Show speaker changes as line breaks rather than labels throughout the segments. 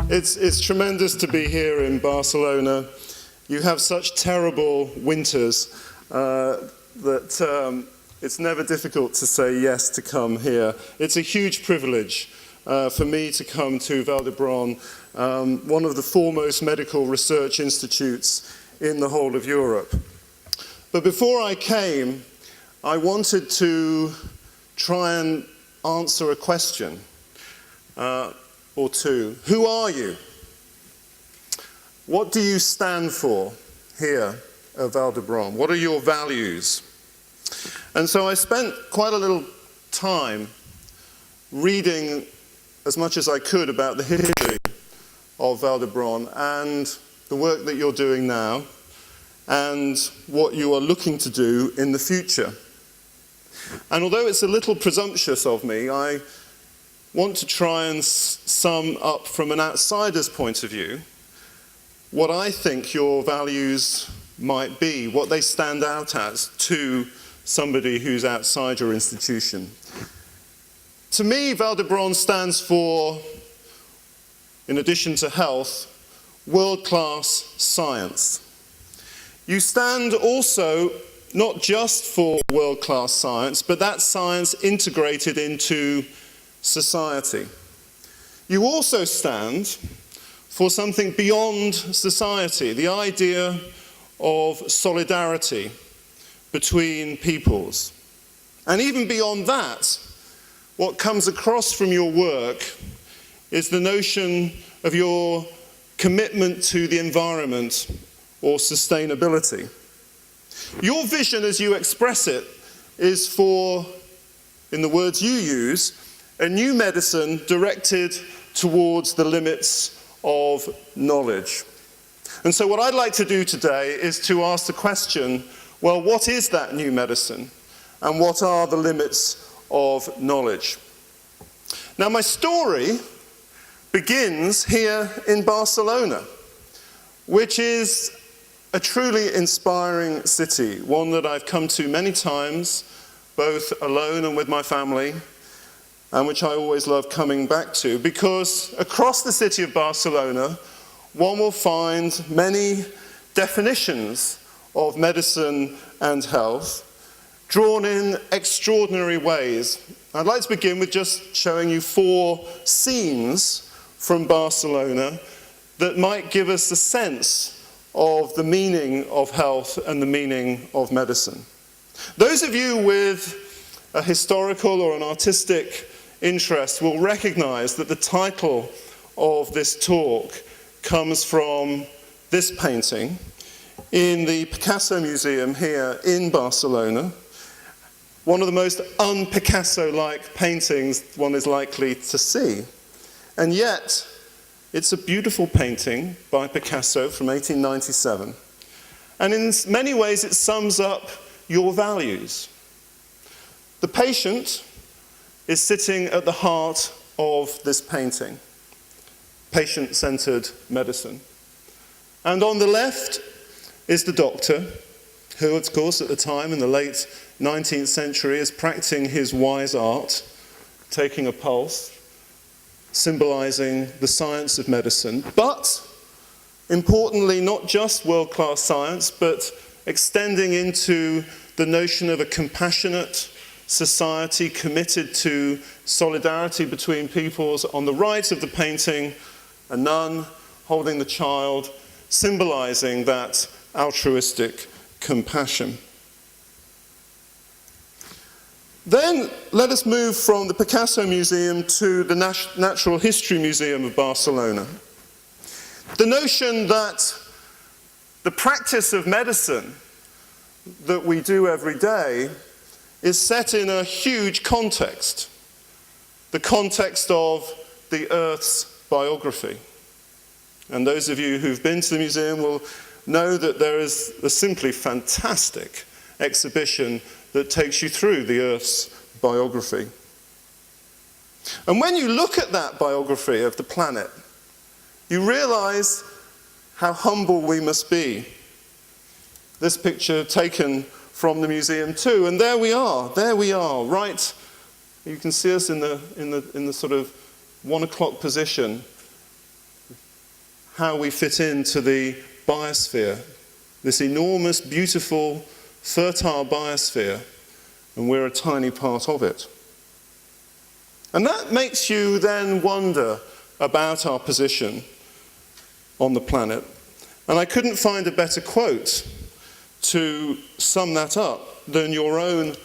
It's tremendous to be here in Barcelona. You have such terrible winters that it's never difficult to say yes to come here. It's a huge privilege for me to come to Vall d'Hebron, one of the foremost medical research institutes in the whole of Europe. But before I came, I wanted to try and answer a question or two. Who are you? What do you stand for here at Vall d'Hebron? What are your values? And so I spent quite a little time reading as much as I could about the history of Vall d'Hebron and the work that you're doing now and what you are looking to do in the future. And although it's a little presumptuous of me, I want to try and sum up from an outsider's point of view what I think your values might be, what they stand out as to somebody who's outside your institution. To me, Vall d'Hebron stands for, in addition to health, world-class science. You stand also not just for world-class science, but that science integrated into society. You also stand for something beyond society, the idea of solidarity between peoples. And even beyond that, what comes across from your work is the notion of your commitment to the environment or sustainability. Your vision, as you express it, is for, in the words you use, a new medicine directed towards the limits of knowledge. And so what I'd like to do today is to ask the question, well, what is that new medicine? And what are the limits of knowledge? Now, my story begins here in Barcelona, which is a truly inspiring city, one that I've come to many times, both alone and with my family, and which I always love coming back to, because across the city of Barcelona, one will find many definitions of medicine and health, drawn in extraordinary ways. I'd like to begin with just showing you 4 scenes from Barcelona that might give us a sense of the meaning of health and the meaning of medicine. Those of you with a historical or an artistic interest will recognize that the title of this talk comes from this painting in the Picasso Museum here in Barcelona. One of the most un-Picasso-like paintings one is likely to see. And yet, it's a beautiful painting by Picasso from 1897. And in many ways, it sums up your values. The patient is sitting at the heart of this painting, patient-centered medicine. And on the left is the doctor, who, of course, at the time, in the late 19th century, is practicing his wise art, taking a pulse, symbolizing the science of medicine, but importantly, not just world-class science, but extending into the notion of a compassionate society committed to solidarity between peoples. On the right of the painting, a nun holding the child, symbolizing that altruistic compassion. Then let us move from the Picasso Museum to the Natural History Museum of Barcelona. The notion that the practice of medicine that we do every day is set in a huge context, the context of the Earth's biography. And those of you who've been to the museum will know that there is a simply fantastic exhibition that takes you through the Earth's biography. And when you look at that biography of the planet, you realize how humble we must be. This picture taken from the museum too, and there we are, right? You can see us in the sort of 1 o'clock position, how we fit into the biosphere, this enormous, beautiful, fertile biosphere, and we're a tiny part of it. And that makes you then wonder about our position on the planet. And I couldn't find a better quote to sum that up than your own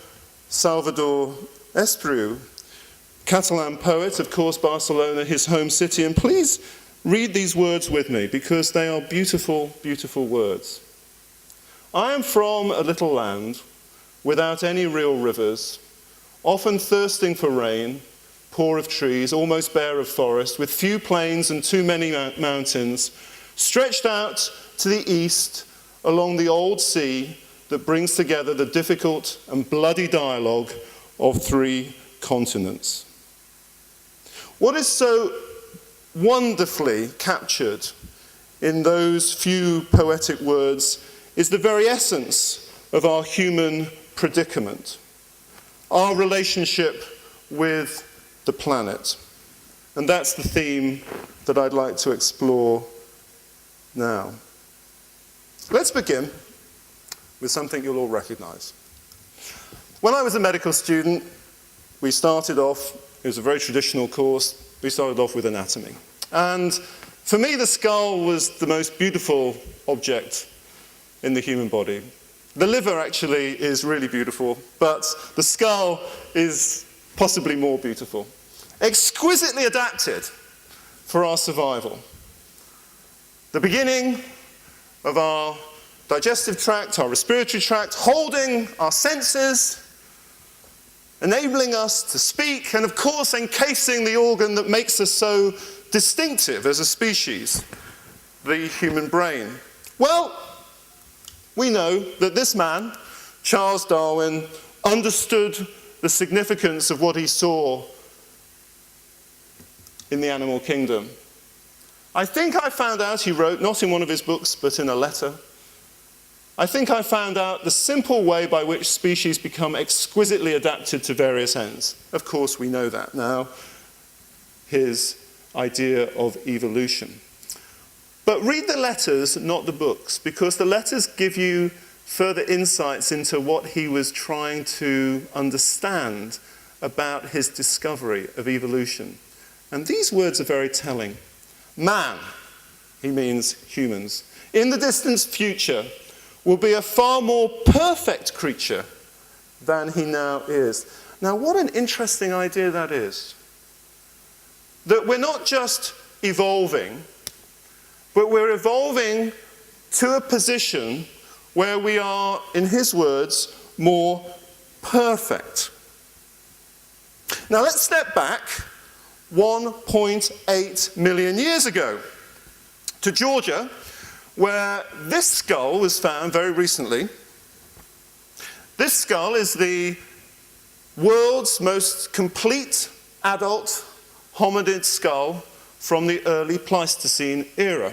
Salvador Espriu, Catalan poet, of course, Barcelona, his home city. And please read these words with me, because they are beautiful, beautiful words. I am from a little land without any real rivers, often thirsting for rain, poor of trees, almost bare of forest, with few plains and too many mountains, stretched out to the east along the old sea that brings together the difficult and bloody dialogue of 3 continents. What is so wonderfully captured in those few poetic words is the very essence of our human predicament, our relationship with the planet. And that's the theme that I'd like to explore now. Let's begin with something you'll all recognize. When I was a medical student, we started off, it was a very traditional course, we started off with anatomy. And for me, the skull was the most beautiful object in the human body. The liver actually is really beautiful, but the skull is possibly more beautiful. Exquisitely adapted for our survival. The beginning of our digestive tract, our respiratory tract, holding our senses, enabling us to speak, and of course encasing the organ that makes us so distinctive as a species, the human brain. Well, we know that this man, Charles Darwin, understood the significance of what he saw in the animal kingdom. I think I found out, he wrote, not in one of his books, but in a letter, I think I found out the simple way by which species become exquisitely adapted to various ends. Of course, we know that now, his idea of evolution. But read the letters, not the books, because the letters give you further insights into what he was trying to understand about his discovery of evolution. And these words are very telling. Man, he means humans, in the distant future will be a far more perfect creature than he now is. Now, what an interesting idea that is. That we're not just evolving, but we're evolving to a position where we are, in his words, more perfect. Now let's step back 1.8 million years ago to Georgia, where this skull was found very recently. This skull is the world's most complete adult hominid skull from the early Pleistocene era.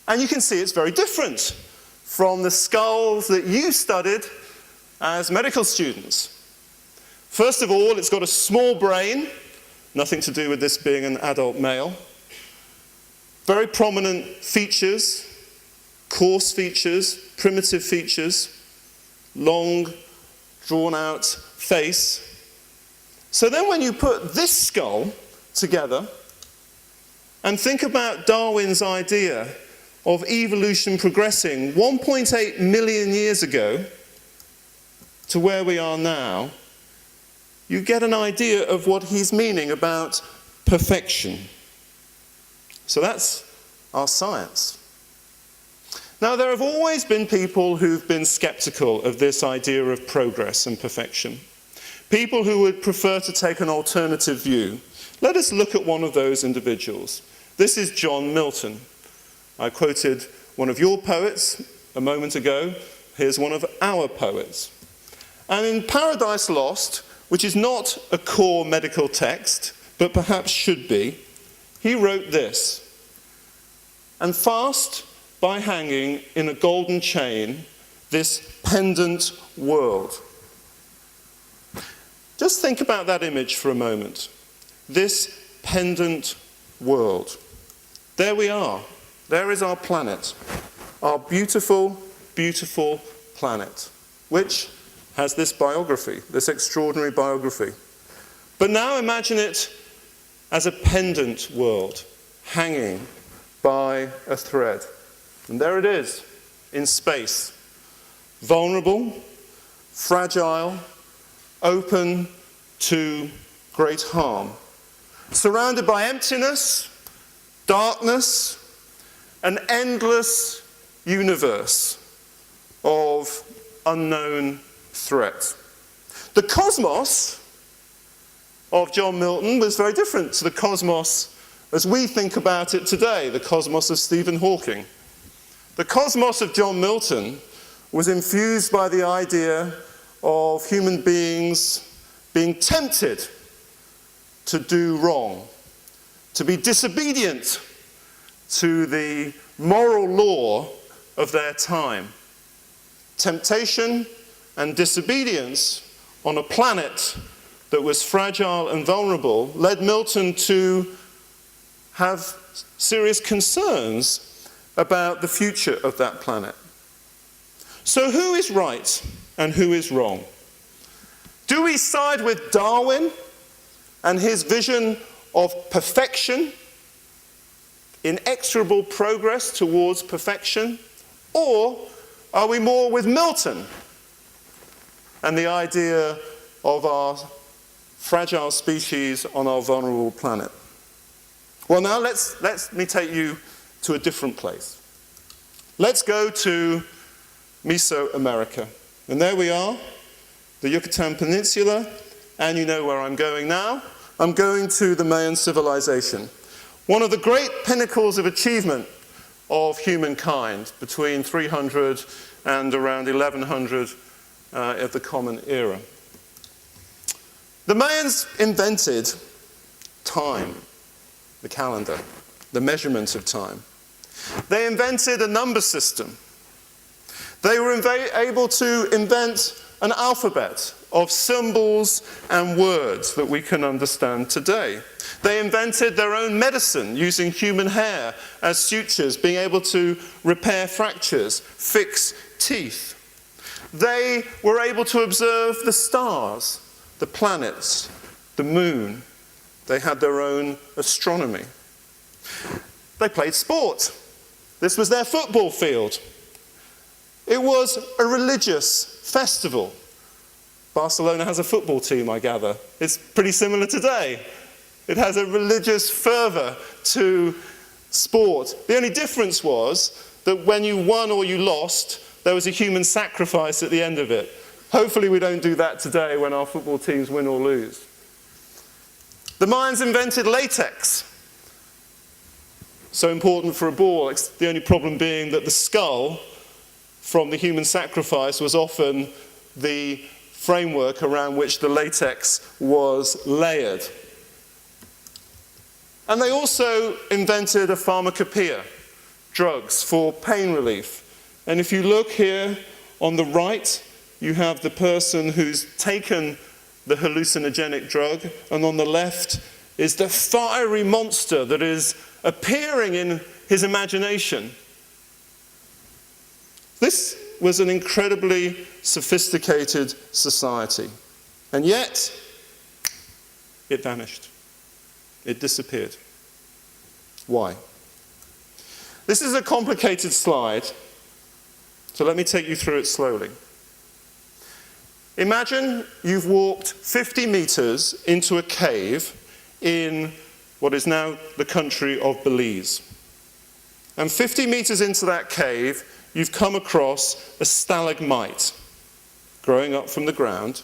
And you can see it's very different from the skulls that you studied as medical students. First of all, it's got a small brain, nothing to do with this being an adult male. Very prominent features, coarse features, primitive features, long, drawn-out face. So then when you put this skull together and think about Darwin's idea of evolution progressing 1.8 million years ago to where we are now, you get an idea of what he's meaning about perfection. So that's our science. Now, there have always been people who've been skeptical of this idea of progress and perfection. People who would prefer to take an alternative view. Let us look at one of those individuals. This is John Milton. I quoted one of your poets a moment ago. Here's one of our poets. And in Paradise Lost, which is not a core medical text, but perhaps should be, he wrote this: "And fast by hanging in a golden chain, this pendant world." Just think about that image for a moment. This pendant world. There we are, There is our planet, our beautiful, beautiful planet, which has this biography, this extraordinary biography. But now imagine it as a pendant world, hanging by a thread. And there it is, in space, vulnerable, fragile, open to great harm, surrounded by emptiness, darkness, an endless universe of unknown threat. The cosmos of John Milton was very different to the cosmos as we think about it today, the cosmos of Stephen Hawking. The cosmos of John Milton was infused by the idea of human beings being tempted to do wrong, to be disobedient to the moral law of their time. Temptation and disobedience on a planet that was fragile and vulnerable led Milton to have serious concerns about the future of that planet. So who is right and who is wrong? Do we side with Darwin and his vision of perfection, inexorable progress towards perfection? Or are we more with Milton and the idea of our fragile species on our vulnerable planet? Well, now let me take you to a different place. Let's go to Mesoamerica. And there we are, the Yucatan Peninsula, and you know where I'm going now. I'm going to the Mayan civilization, one of the great pinnacles of achievement of humankind between 300 and around 1100 of the Common Era. The Mayans invented time, the calendar, the measurement of time. They invented a number system. They were able to invent an alphabet of symbols and words that we can understand today. They invented their own medicine using human hair as sutures, being able to repair fractures, fix teeth. They were able to observe the stars, the planets, the moon. They had their own astronomy. They played sport. This was their football field. It was a religious festival. Barcelona has a football team, I gather. It's pretty similar today. It has a religious fervour to sport. The only difference was that when you won or you lost, there was a human sacrifice at the end of it. Hopefully we don't do that today when our football teams win or lose. The Mayans invented latex. So important for a ball. The only problem being that the skull from the human sacrifice was often the framework around which the latex was layered. And they also invented a pharmacopoeia, drugs for pain relief. And if you look here on the right, you have the person who's taken the hallucinogenic drug, and on the left is the fiery monster that is appearing in his imagination. This was an incredibly sophisticated society, and yet it vanished. It disappeared. Why? This is a complicated slide, so let me take you through it slowly. Imagine you've walked 50 meters into a cave in what is now the country of Belize. And 50 meters into that cave, you've come across a stalagmite growing up from the ground,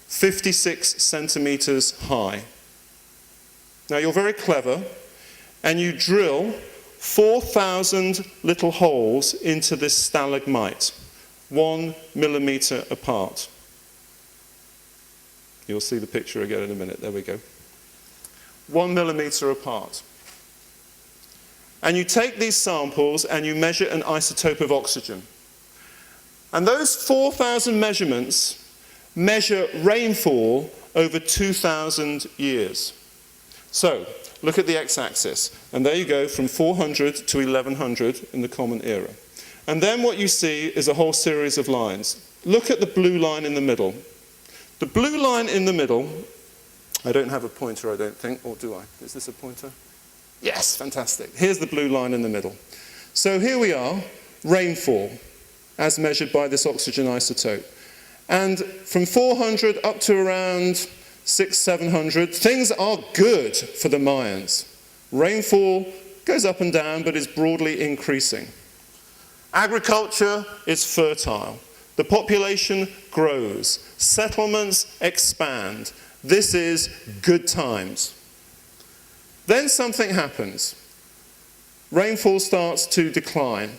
56 centimeters high. Now you're very clever, and you drill 4,000 little holes into this stalagmite, 1 millimeter apart. You'll see the picture again in a minute. There we go. 1 millimeter apart. And you take these samples and you measure an isotope of oxygen. And those 4,000 measurements measure rainfall over 2,000 years. So, look at the x-axis. And there you go, from 400 to 1100 in the Common Era. And then what you see is a whole series of lines. Look at the blue line in the middle. The blue line in the middle, I don't have a pointer, I don't think, or do I? Is this a pointer? Yes, fantastic. Here's the blue line in the middle. So here we are, rainfall, as measured by this oxygen isotope. And from 400 up to around 600, 700, things are good for the Mayans. Rainfall goes up and down, but is broadly increasing. Agriculture is fertile. The population grows. Settlements expand. This is good times. Then something happens. Rainfall starts to decline.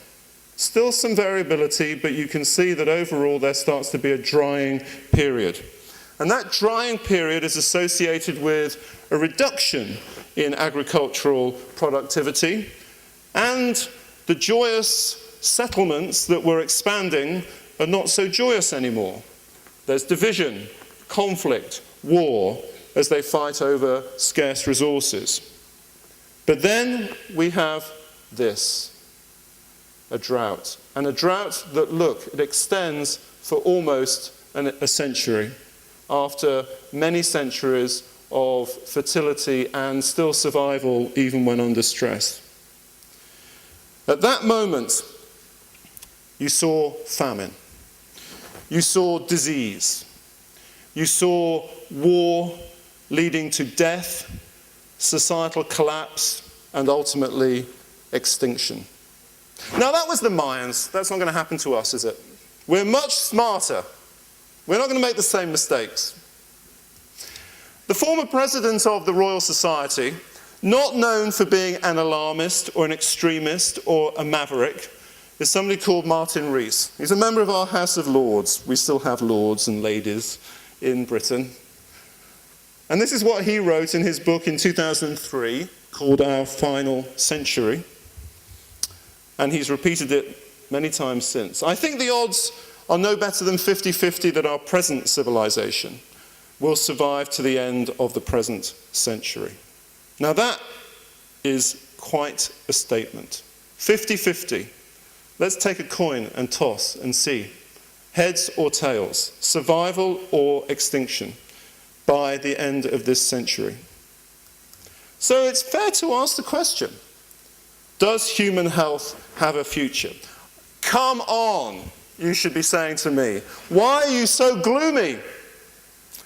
Still some variability, but you can see that overall there starts to be a drying period. And that drying period is associated with a reduction in agricultural productivity, and the joyous settlements that were expanding are not so joyous anymore. There's division, conflict, war, as they fight over scarce resources. But then we have this, a drought. And a drought that, look, it extends for almost a century, after many centuries of fertility and still survival even when under stress. At that moment, you saw famine. You saw disease. You saw war leading to death, societal collapse, and ultimately extinction. Now that was the Mayans. That's not going to happen to us, is it? We're much smarter. We're not going to make the same mistakes. The former president of the Royal Society, not known for being an alarmist or an extremist or a maverick, is somebody called Martin Rees. He's a member of our House of Lords. We still have lords and ladies in Britain. And this is what he wrote in his book in 2003 called Our Final Century. And he's repeated it many times since. I think the odds are no better than 50-50 that our present civilization will survive to the end of the present century. Now that is quite a statement. 50-50. Let's take a coin and toss and see. Heads or tails, survival or extinction by the end of this century. So it's fair to ask the question, does human health have a future? Come on, you should be saying to me. Why are you so gloomy?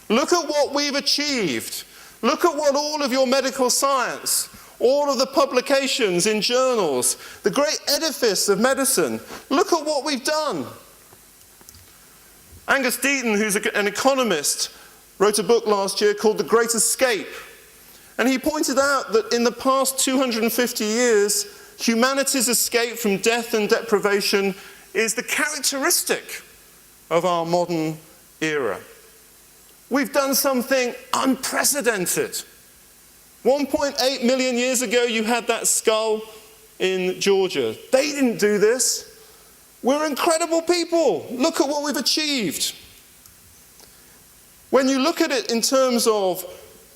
Look at what we've achieved. Look at what all of your medical science, all of the publications in journals, the great edifice of medicine, look at what we've done. Angus Deaton, who's an economist, wrote a book last year called The Great Escape. And he pointed out that in the past 250 years, humanity's escape from death and deprivation is the characteristic of our modern era. We've done something unprecedented. 1.8 million years ago, you had that skull in Georgia. They didn't do this. We're incredible people. Look at what we've achieved. When you look at it in terms of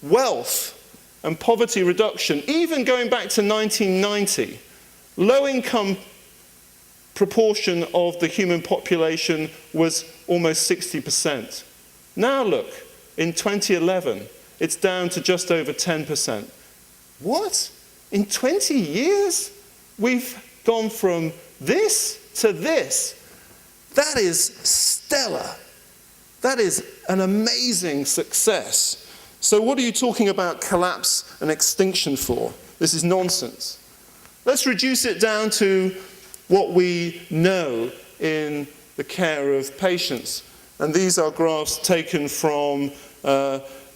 wealth and poverty reduction, even going back to 1990, low-income proportion of the human population was almost 60%. Now look, in 2011, it's down to just over 10%. What? In 20 years, we've gone from this to this. That is stellar. That is an amazing success. So what are you talking about collapse and extinction for? This is nonsense. Let's reduce it down to what we know in the care of patients. And these are graphs taken from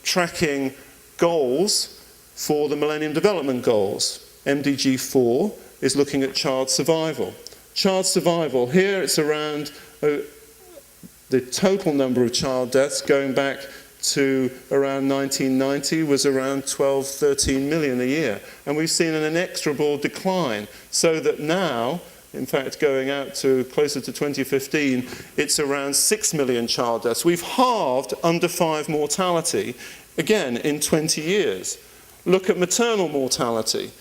tracking goals for the Millennium Development Goals. MDG 4 is looking at child survival. Child survival, here it's around the total number of child deaths going back to around 1990 was around 12, 13 million a year. And we've seen an inexorable decline, so that now, in fact, going out to closer to 2015, it's around 6 million child deaths. We've halved under 5 mortality, again, in 20 years. Look at maternal mortality.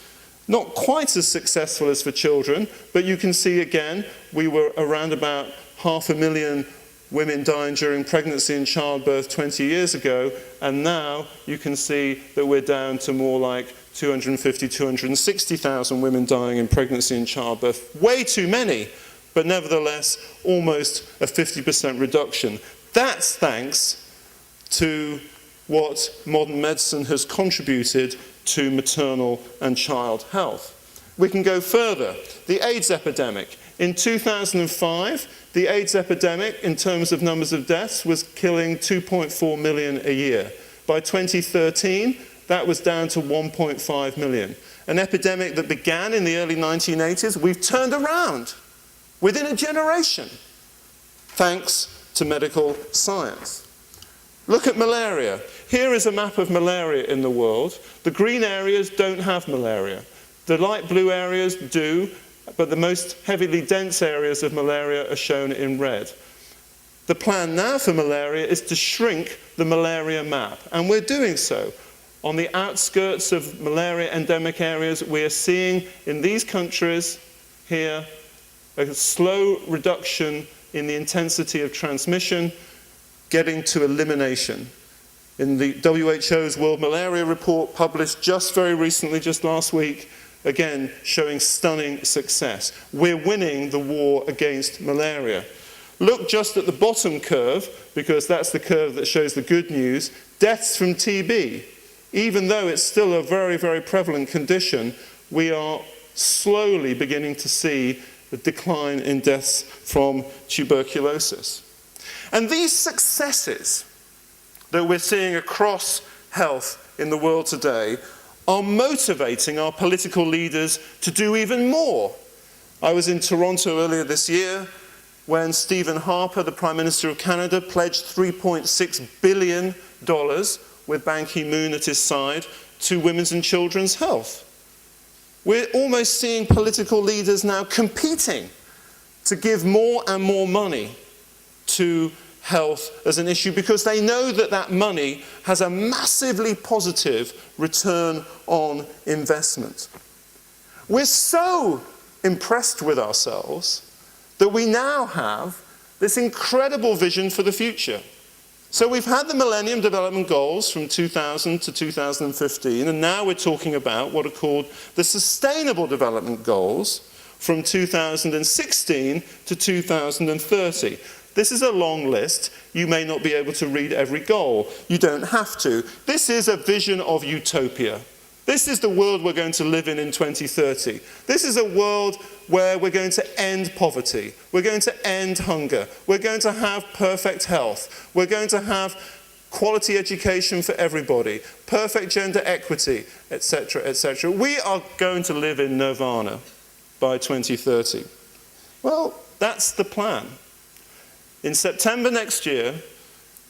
Not quite as successful as for children, but you can see again, we were around about 500,000 women dying during pregnancy and childbirth 20 years ago, and now you can see that we're down to more like 250, 260,000 women dying in pregnancy and childbirth. Way too many, but nevertheless, almost a 50% reduction. That's thanks to what modern medicine has contributed to maternal and child health. We can go further. The AIDS epidemic. In 2005, the AIDS epidemic, in terms of numbers of deaths, was killing 2.4 million a year. By 2013, that was down to 1.5 million. An epidemic that began in the early 1980s, we've turned around within a generation, thanks to medical science. Look at malaria. Here is a map of malaria in the world. The green areas don't have malaria. The light blue areas do, but the most heavily dense areas of malaria are shown in red. The plan now for malaria is to shrink the malaria map, and we're doing so. On the outskirts of malaria endemic areas, we are seeing in these countries here a slow reduction in the intensity of transmission, getting to elimination. In the WHO's World Malaria Report, published just very recently, just last week, again showing stunning success. We're winning the war against malaria. Look just at the bottom curve, because that's the curve that shows the good news. Deaths from TB. Even though it's still a very, very prevalent condition, we are slowly beginning to see the decline in deaths from tuberculosis. And these successes that we're seeing across health in the world today are motivating our political leaders to do even more. I was in Toronto earlier this year when Stephen Harper, the Prime Minister of Canada, pledged $3.6 billion with Ban Ki-moon at his side to women's and children's health. We're almost seeing political leaders now competing to give more and more money to health as an issue, because they know that that money has a massively positive return on investment. We're so impressed with ourselves that we now have this incredible vision for the future. So we've had the Millennium Development Goals from 2000 to 2015, and now we're talking about what are called the Sustainable Development Goals from 2016 to 2030. This is a long list. You may not be able to read every goal. You don't have to. This is a vision of utopia. This is the world we're going to live in 2030. This is a world where we're going to end poverty. We're going to end hunger. We're going to have perfect health. We're going to have quality education for everybody, perfect gender equity, etc., etc. We are going to live in nirvana by 2030. Well, that's the plan. In September next year,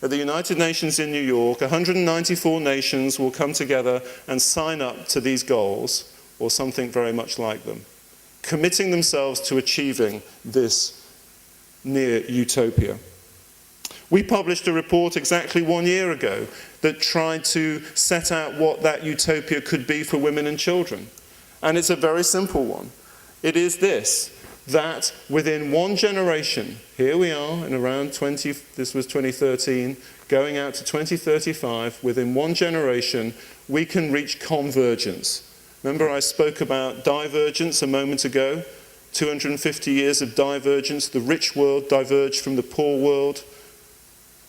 at the United Nations in New York, 194 nations will come together and sign up to these goals, or something very much like them, committing themselves to achieving this near utopia. We published a report exactly 1 year ago that tried to set out what that utopia could be for women and children. And it's a very simple one. It is this: that within one generation, here we are in around this was 2013, going out to 2035, within one generation, we can reach convergence. Remember I spoke about divergence a moment ago? 250 years of divergence, the rich world diverged from the poor world.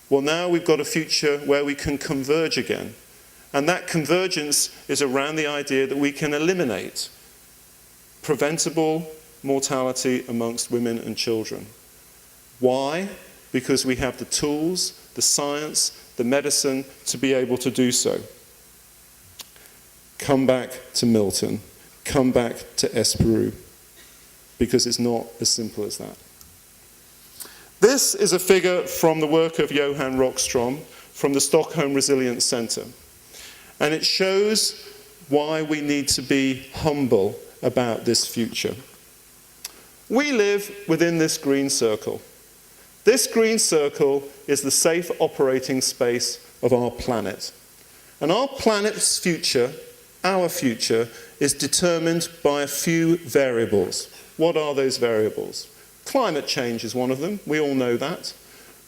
Well, now we've got a future where we can converge again. And that convergence is around the idea that we can eliminate preventable mortality amongst women and children. Why? Because we have the tools, the science, the medicine to be able to do so. Come back to Milton. Come back to Esperu. Because it's not as simple as that. This is a figure from the work of Johan Rockström from the Stockholm Resilience Centre. And it shows why we need to be humble about this future. We live within this green circle. This green circle is the safe operating space of our planet. And our planet's future our future, is determined by a few variables. What are those variables? Climate change is one of them, we all know that.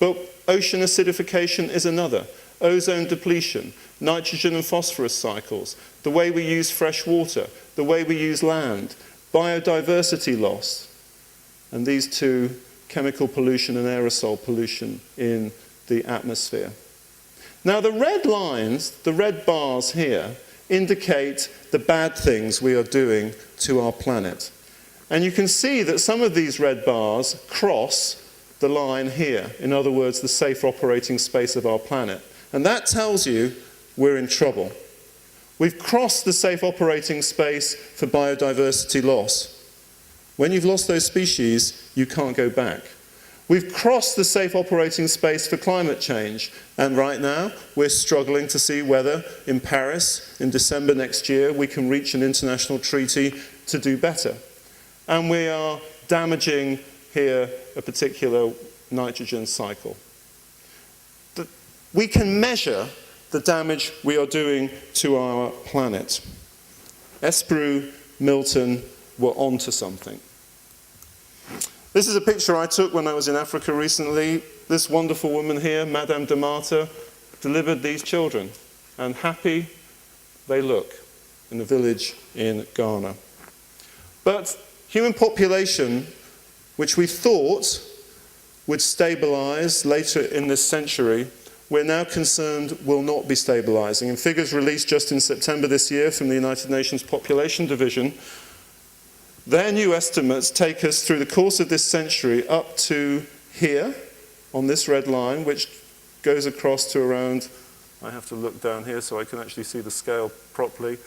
But ocean acidification is another. Ozone depletion, nitrogen and phosphorus cycles, the way we use fresh water, the way we use land, biodiversity loss, and these two, chemical pollution and aerosol pollution in the atmosphere. Now the red lines, the red bars here, indicate the bad things we are doing to our planet. And you can see that some of these red bars cross the line here, in other words, the safe operating space of our planet. And that tells you we're in trouble. We've crossed the safe operating space for biodiversity loss. When you've lost those species, you can't go back. We've crossed the safe operating space for climate change, and right now we're struggling to see whether in Paris in December next year we can reach an international treaty to do better. And we are damaging here a particular nitrogen cycle. We can measure the damage we are doing to our planet. Espru, Milton were onto something. This is a picture I took when I was in Africa recently. This wonderful woman here, Madame de Marta, delivered these children, and happy they look in a village in Ghana. But human population, which we thought would stabilize later in this century, we're now concerned will not be stabilizing. In figures released just in September this year from the United Nations Population Division, their new estimates take us through the course of this century up to here, on this red line, which goes across to around, I have to look down here so I can actually see the scale properly,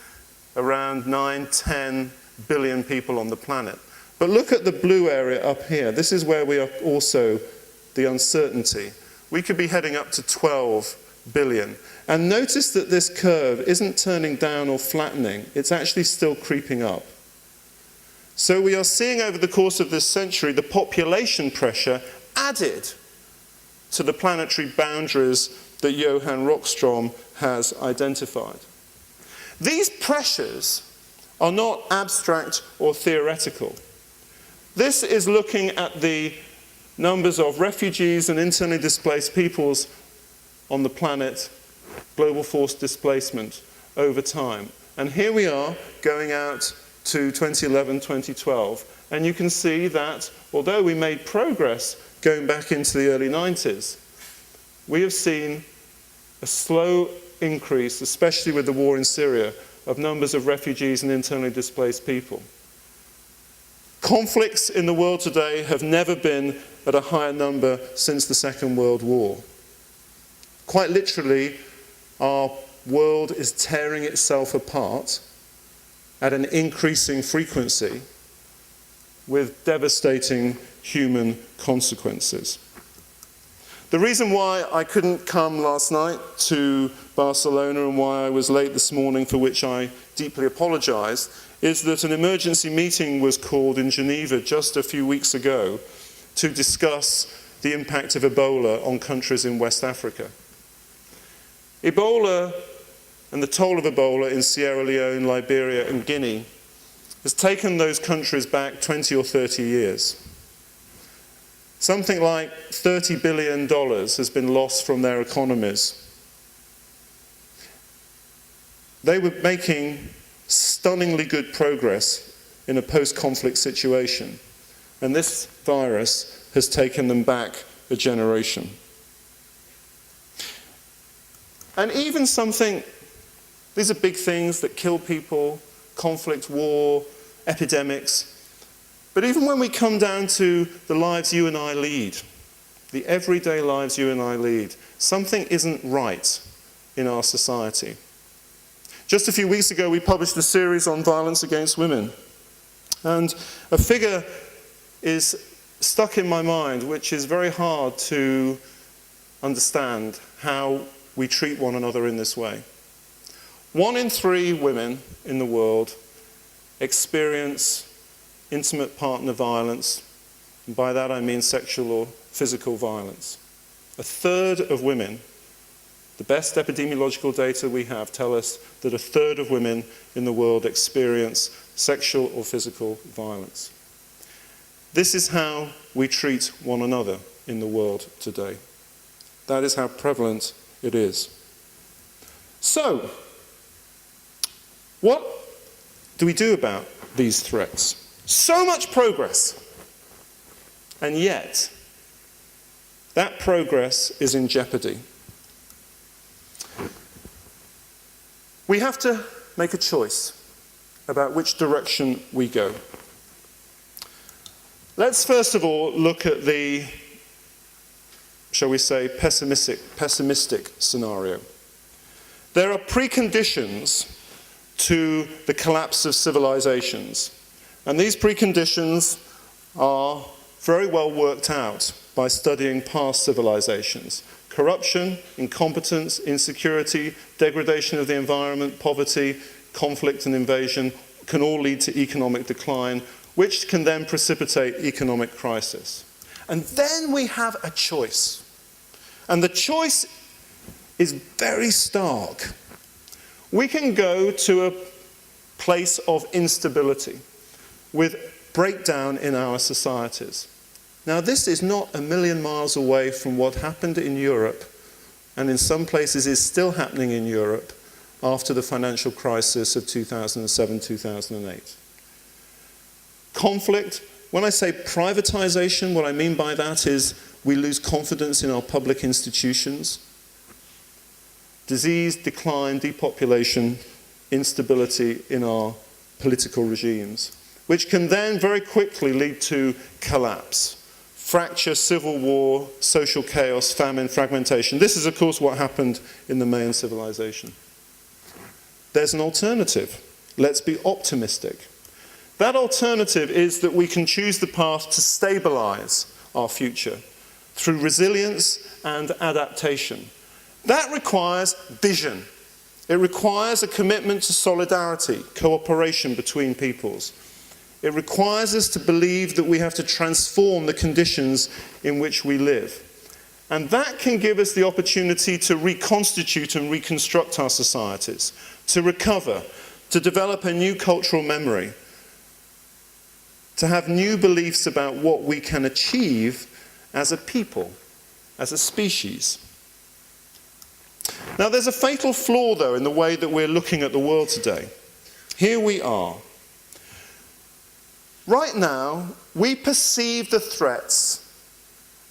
around 9-10 billion people on the planet. But look at the blue area up here. This is where we are also the uncertainty. We could be heading up to 12 billion. And notice that this curve isn't turning down or flattening. It's actually still creeping up. So we are seeing over the course of this century the population pressure added to the planetary boundaries that Johan Rockström has identified. These pressures are not abstract or theoretical. This is looking at the numbers of refugees and internally displaced peoples on the planet, global forced displacement over time. And here we are going out to 2011, 2012, and you can see that although we made progress going back into the early 90s, we have seen a slow increase, especially with the war in Syria, of numbers of refugees and internally displaced people. Conflicts in the world today have never been at a higher number since the Second World War. Quite literally, our world is tearing itself apart at an increasing frequency with devastating human consequences. The reason why I couldn't come last night to Barcelona and why I was late this morning, for which I deeply apologize, is that an emergency meeting was called in Geneva just a few weeks ago to discuss the impact of Ebola on countries in West Africa. Ebola and the toll of Ebola in Sierra Leone, Liberia and Guinea has taken those countries back 20 or 30 years. Something like $30 billion has been lost from their economies. They were making stunningly good progress in a post-conflict situation, and this virus has taken them back a generation. And even something, these are big things that kill people, conflict, war, epidemics. But even when we come down to the lives you and I lead, the everyday lives you and I lead, something isn't right in our society. Just a few weeks ago, we published a series on violence against women. And a figure is stuck in my mind, which is very hard to understand how we treat one another in this way. 1 in 3 women in the world experience intimate partner violence, and by that I mean sexual or physical violence. 1/3 of women The best epidemiological data we have tell us that 1/3 of women in the world experience sexual or physical violence. This is how we treat one another in the world today. That is how prevalent it is. So, what do we do about these threats? So much progress, and yet that progress is in jeopardy. We have to make a choice about which direction we go. Let's first of all look at the, shall we say, pessimistic scenario. There are preconditions to the collapse of civilizations, and these preconditions are very well worked out by studying past civilizations. Corruption, incompetence, insecurity, degradation of the environment, poverty, conflict and invasion can all lead to economic decline, which can then precipitate economic crisis. And then we have a choice. And the choice is very stark. We can go to a place of instability with breakdown in our societies. Now, this is not a million miles away from what happened in Europe, and in some places is still happening in Europe after the financial crisis of 2007-2008. Conflict, when I say privatization, what I mean by that is we lose confidence in our public institutions. Disease, decline, depopulation, instability in our political regimes, which can then very quickly lead to collapse. Fracture, civil war, social chaos, famine, fragmentation. This is, of course, what happened in the Mayan civilization. There's an alternative. Let's be optimistic. That alternative is that we can choose the path to stabilize our future through resilience and adaptation. That requires vision. It requires a commitment to solidarity, cooperation between peoples. It requires us to believe that we have to transform the conditions in which we live. And that can give us the opportunity to reconstitute and reconstruct our societies, to recover, to develop a new cultural memory, to have new beliefs about what we can achieve as a people, as a species. Now, there's a fatal flaw, though, in the way that we're looking at the world today. Here we are. Right now, we perceive the threats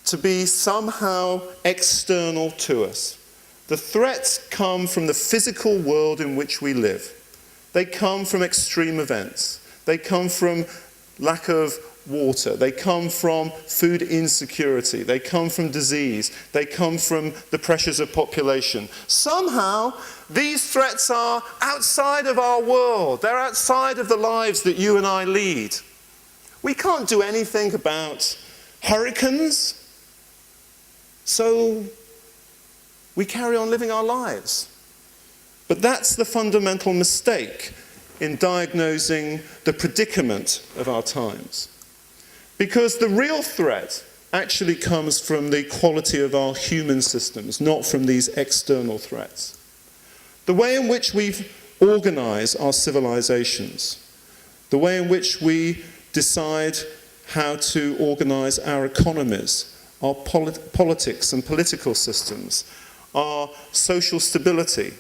to be somehow external to us. The threats come from the physical world in which we live. They come from extreme events. They come from lack of water. They come from food insecurity. They come from disease. They come from the pressures of population. Somehow, these threats are outside of our world. They're outside of the lives that you and I lead. We can't do anything about hurricanes, so we carry on living our lives. But that's the fundamental mistake in diagnosing the predicament of our times. Because the real threat actually comes from the quality of our human systems, not from these external threats. The way in which we organize our civilizations, the way in which we decide how to organize our economies, our politics and political systems, our social stability,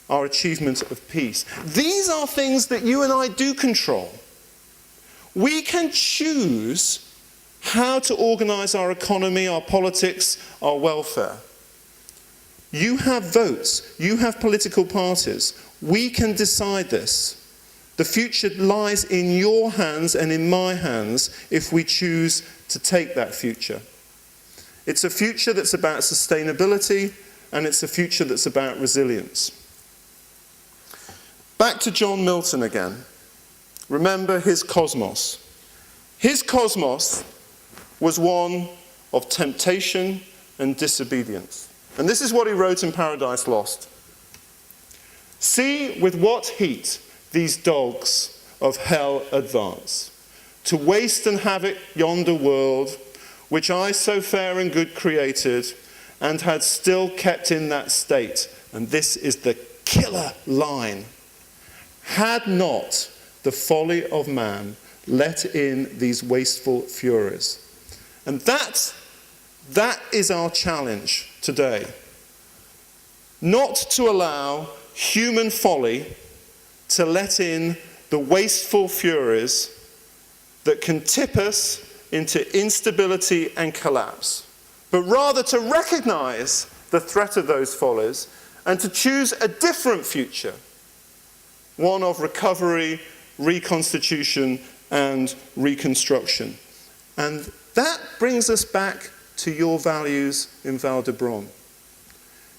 our achievement of peace. These are things that you and I do control. We can choose how to organize our economy, our politics, our welfare. You have votes, you have political parties. We can decide this. The future lies in your hands and in my hands if we choose to take that future. It's a future that's about sustainability, and it's a future that's about resilience. Back to John Milton again. Remember his cosmos. His cosmos was one of temptation and disobedience. And this is what he wrote in Paradise Lost. "See with what heat these dogs of hell advance, to waste and havoc yonder world, which I so fair and good created, and had still kept in that state. And this is the killer line. Had not the folly of man let in these wasteful furies. And that is our challenge today. Not to allow human folly to let in the wasteful furies that can tip us into instability and collapse, but rather to recognize the threat of those follies and to choose a different future, one of recovery, reconstitution, and reconstruction. And that brings us back to your values in Vall d'Hebron.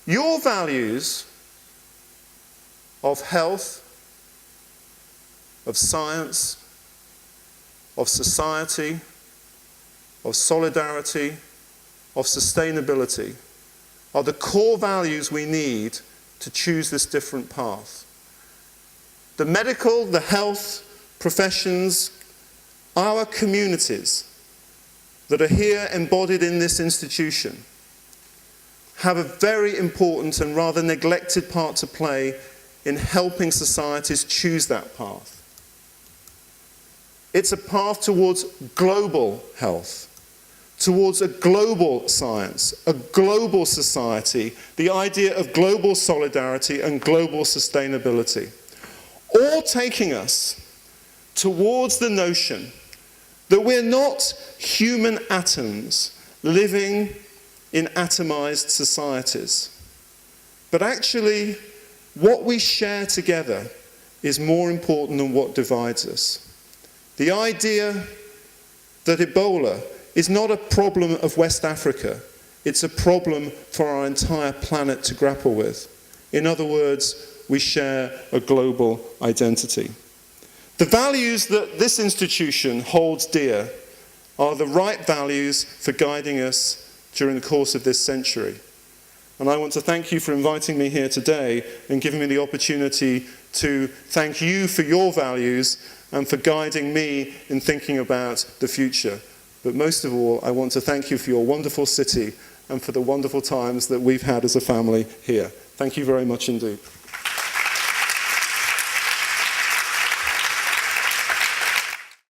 Your values of health, of science, of society, of solidarity, of sustainability are the core values we need to choose this different path. The medical, the health professions, our communities that are here embodied in this institution have a very important and rather neglected part to play in helping societies choose that path. It's a path towards global health, towards a global science, a global society, the idea of global solidarity and global sustainability, all taking us towards the notion that we're not human atoms living in atomized societies, but actually what we share together is more important than what divides us. The idea that Ebola is not a problem of West Africa, it's a problem for our entire planet to grapple with. In other words, we share a global identity. The values that this institution holds dear are the right values for guiding us during the course of this century. And I want to thank you for inviting me here today and giving me the opportunity to thank you for your values and for guiding me in thinking about the future. But most of all, I want to thank you for your wonderful city and for the wonderful times that we've had as a family here. Thank you very much indeed.